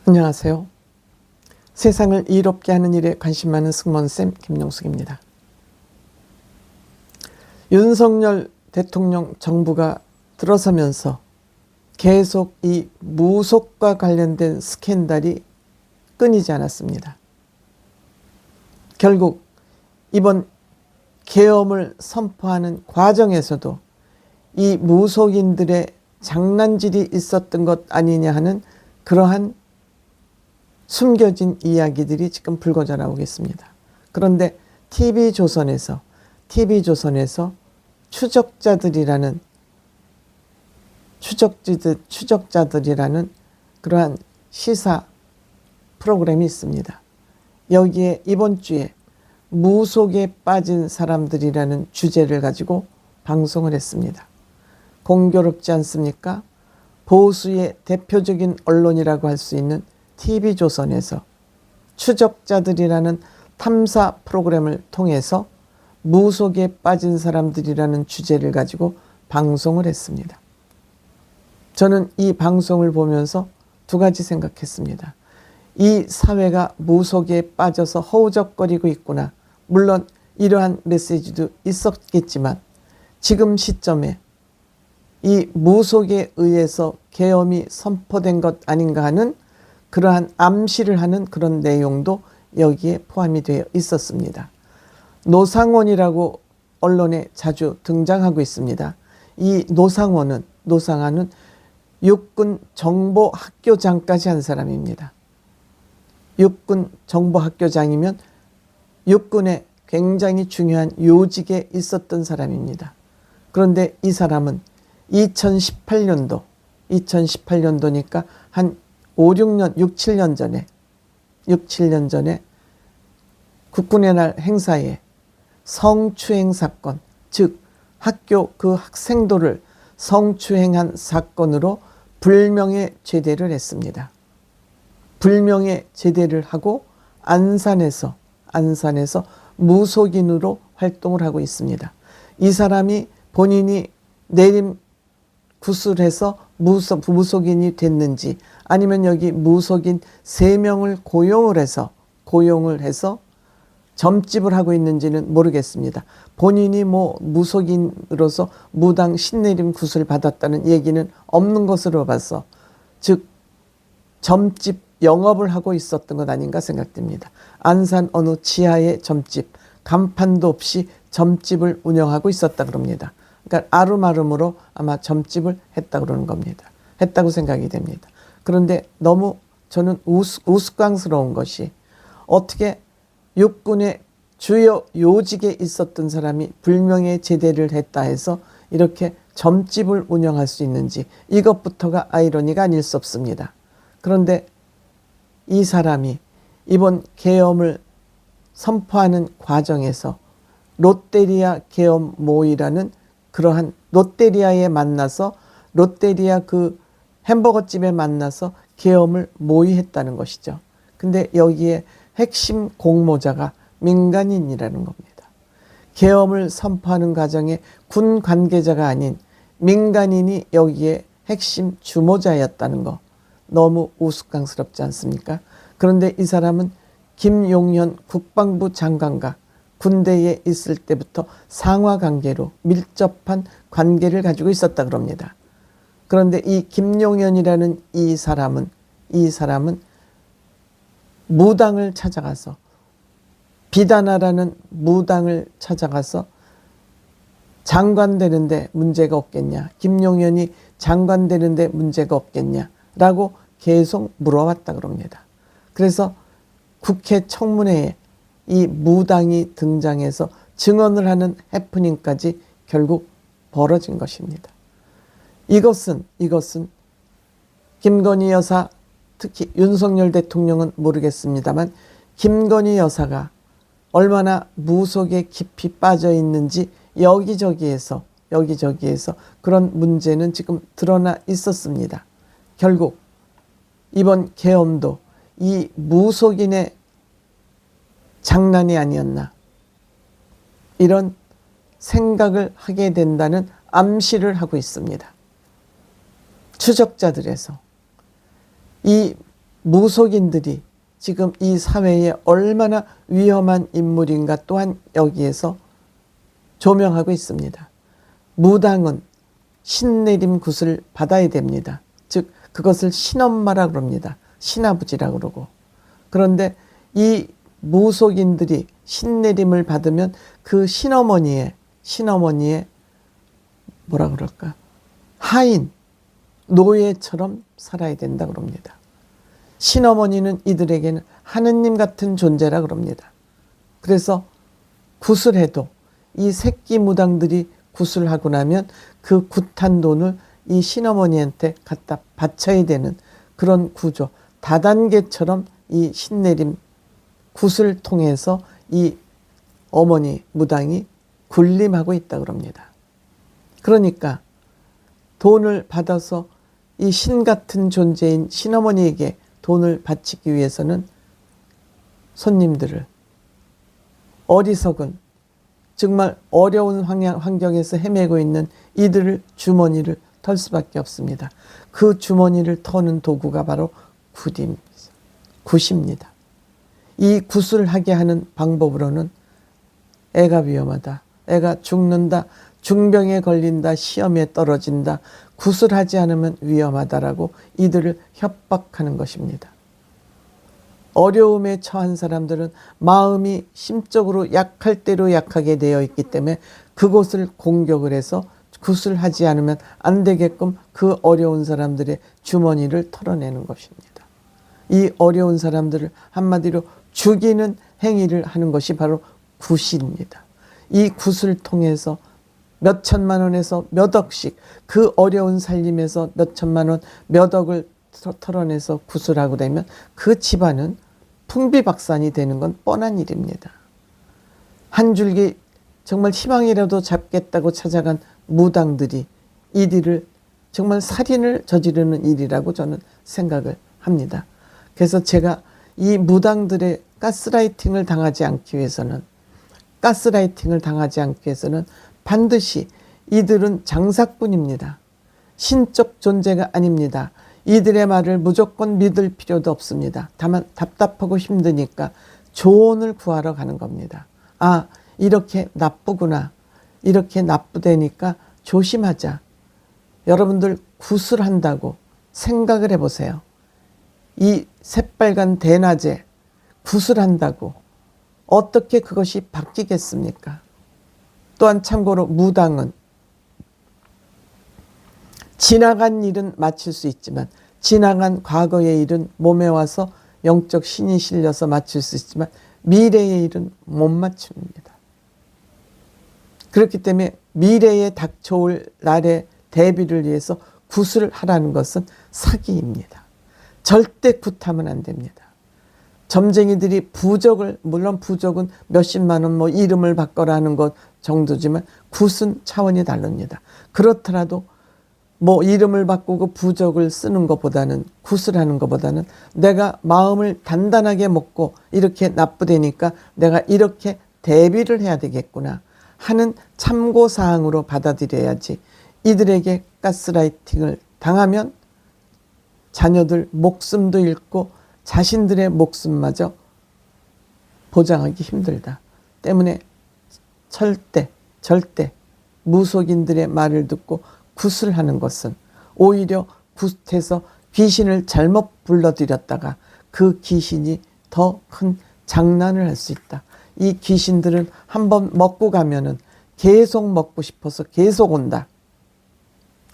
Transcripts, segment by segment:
안녕하세요. 세상을 이롭게 하는 일에 관심 많은 승무원쌤 김용숙입니다. 윤석열 대통령 정부가 들어서면서 계속 이 무속과 관련된 스캔들이 끊이지 않았습니다. 결국 이번 계엄을 선포하는 과정에서도 이 무속인들의 장난질이 있었던 것 아니냐 하는 그러한 숨겨진 이야기들이 지금 불거져 나오고 있습니다. 그런데 TV조선에서 추적자들이라는 그러한 시사 프로그램이 있습니다. 여기에 이번 주에 무속에 빠진 사람들이라는 주제를 가지고 방송을 했습니다. 공교롭지 않습니까? 보수의 대표적인 언론이라고 할 수 있는 TV조선에서 추적자들이라는 탐사 프로그램을 통해서 무속에 빠진 사람들이라는 주제를 가지고 방송을 했습니다. 저는 이 방송을 보면서 두 가지 생각했습니다. 이 사회가 무속에 빠져서 허우적거리고 있구나. 물론 이러한 메시지도 있었겠지만 지금 시점에 이 무속에 의해서 계엄이 선포된 것 아닌가 하는 그러한 암시를 하는 그런 내용도 여기에 포함이 되어 있었습니다. 노상원이라고 언론에 자주 등장하고 있습니다. 이 노상원은 육군 정보학교장까지 한 사람입니다. 육군 정보학교장이면 육군에 굉장히 중요한 요직에 있었던 사람입니다. 그런데 이 사람은 2018년도니까 한 6, 7년 전에 국군의 날 행사에 성추행 사건, 즉 학교 그 학생도를 성추행한 사건으로 불명예 제대를 했습니다. 불명예 제대를 하고 안산에서 무속인으로 활동을 하고 있습니다. 이 사람이 본인이 내림 구술해서 무속인이 됐는지 아니면 여기 무속인 3명을 고용을 해서 점집을 하고 있는지는 모르겠습니다. 본인이 무속인으로서 무당 신내림 구슬 받았다는 얘기는 없는 것으로 봐서 즉 점집 영업을 하고 있었던 것 아닌가 생각됩니다. 안산 어느 지하의 점집, 간판도 없이 점집을 운영하고 있었다 그럽니다. 그러니까 아름아름으로 아마 점집을 했다 그러는 겁니다. 했다고 생각이 됩니다. 그런데 너무 저는 우스꽝스러운 것이 어떻게 육군의 주요 요직에 있었던 사람이 불명예 제대를 했다 해서 이렇게 점집을 운영할 수 있는지 이것부터가 아이러니가 아닐 수 없습니다. 그런데 이 사람이 이번 계엄을 선포하는 과정에서 롯데리아 계엄 모의라는 그러한 롯데리아에 만나서 롯데리아 그 햄버거집에 만나서 계엄을 모의했다는 것이죠. 근데 여기에 핵심 공모자가 민간인이라는 겁니다. 계엄을 선포하는 과정에 군 관계자가 아닌 민간인이 여기에 핵심 주모자였다는 거 너무 우스꽝스럽지 않습니까? 그런데 이 사람은 김용현 국방부 장관과 군대에 있을 때부터 상하관계로 밀접한 관계를 가지고 있었다 그럽니다. 그런데 이 김용현이라는 이 사람은 무당을 찾아가서 비단하라는 무당을 찾아가서 장관 되는데 문제가 없겠냐, 김용현이 장관 되는데 문제가 없겠냐라고 계속 물어왔다 그럽니다. 그래서 국회 청문회에 이 무당이 등장해서 증언을 하는 해프닝까지 결국 벌어진 것입니다. 이것은 김건희 여사, 특히 윤석열 대통령은 모르겠습니다만 김건희 여사가 얼마나 무속에 깊이 빠져 있는지 여기저기에서 그런 문제는 지금 드러나 있었습니다. 결국 이번 계엄도 이 무속인의 장난이 아니었나 이런 생각을 하게 된다는 암시를 하고 있습니다. 추적자들에서 이 무속인들이 지금 이 사회에 얼마나 위험한 인물인가 또한 여기에서 조명하고 있습니다. 무당은 신내림 굿을 받아야 됩니다. 즉 그것을 신엄마라 그럽니다. 신아버지라 그러고. 그런데 이 무속인들이 신내림을 받으면 그 신어머니의 뭐라 그럴까? 하인, 노예처럼 살아야 된다 그럽니다. 신어머니는 이들에게는 하느님 같은 존재라 그럽니다. 그래서 굿을 해도 이 새끼 무당들이 굿을 하고 나면 그 굿한 돈을 이 신어머니한테 갖다 바쳐야 되는 그런 구조, 다단계처럼 이 신내림 굿을 통해서 이 어머니 무당이 군림하고 있다 그럽니다. 그러니까 돈을 받아서 이 신 같은 존재인 신어머니에게 돈을 바치기 위해서는 손님들을 어리석은 정말 어려운 환경에서 헤매고 있는 이들을 주머니를 털 수밖에 없습니다. 그 주머니를 터는 도구가 바로 굿입니다. 이 굿을 하게 하는 방법으로는 애가 위험하다, 애가 죽는다, 중병에 걸린다, 시험에 떨어진다, 굿을 하지 않으면 위험하다라고 이들을 협박하는 것입니다. 어려움에 처한 사람들은 마음이 심적으로 약할 대로 약하게 되어 있기 때문에 그곳을 공격을 해서 굿을 하지 않으면 안 되게끔 그 어려운 사람들의 주머니를 털어내는 것입니다. 이 어려운 사람들을 한마디로 죽이는 행위를 하는 것이 바로 굿입니다. 이 굿을 통해서 몇 천만 원에서 몇 억씩 그 어려운 살림에서 몇 천만 원, 몇 억을 털어내서 굿을 하고 되면 그 집안은 풍비박산이 되는 건 뻔한 일입니다. 한 줄기 정말 희망이라도 잡겠다고 찾아간 무당들이 이 일을 정말 살인을 저지르는 일이라고 저는 생각을 합니다. 그래서 제가 이 무당들의 가스라이팅을 당하지 않기 위해서는 반드시 이들은 장사꾼입니다. 신적 존재가 아닙니다. 이들의 말을 무조건 믿을 필요도 없습니다. 다만 답답하고 힘드니까 조언을 구하러 가는 겁니다. 아, 이렇게 나쁘구나. 이렇게 나쁘다니까 조심하자. 여러분들 굿을 한다고 생각을 해보세요. 이 새빨간 대낮에 굿을 한다고 어떻게 그것이 바뀌겠습니까? 또한 참고로 무당은 지나간 일은 맞출 수 있지만 지나간 과거의 일은 몸에 와서 영적 신이 실려서 맞출 수 있지만 미래의 일은 못 맞춥니다. 그렇기 때문에 미래에 닥쳐올 날의 대비를 위해서 굿을 하라는 것은 사기입니다. 절대 굿하면 안 됩니다. 점쟁이들이 부적을, 물론 부적은 몇십만 원 뭐 이름을 바꿔라 하는 것 정도지만 굿은 차원이 다릅니다. 그렇더라도 뭐 이름을 바꾸고 부적을 쓰는 것보다는, 굿을 하는 것보다는 내가 마음을 단단하게 먹고 이렇게 나쁘다니까 내가 이렇게 대비를 해야 되겠구나 하는 참고사항으로 받아들여야지, 이들에게 가스라이팅을 당하면 자녀들 목숨도 잃고 자신들의 목숨마저 보장하기 힘들다. 때문에 절대 무속인들의 말을 듣고 굿을 하는 것은 오히려 굿해서 귀신을 잘못 불러들였다가 그 귀신이 더 큰 장난을 할 수 있다. 이 귀신들은 한번 먹고 가면은 계속 먹고 싶어서 계속 온다.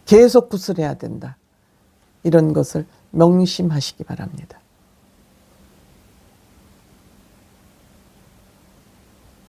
계속 굿을 해야 된다. 이런 것을 명심하시기 바랍니다.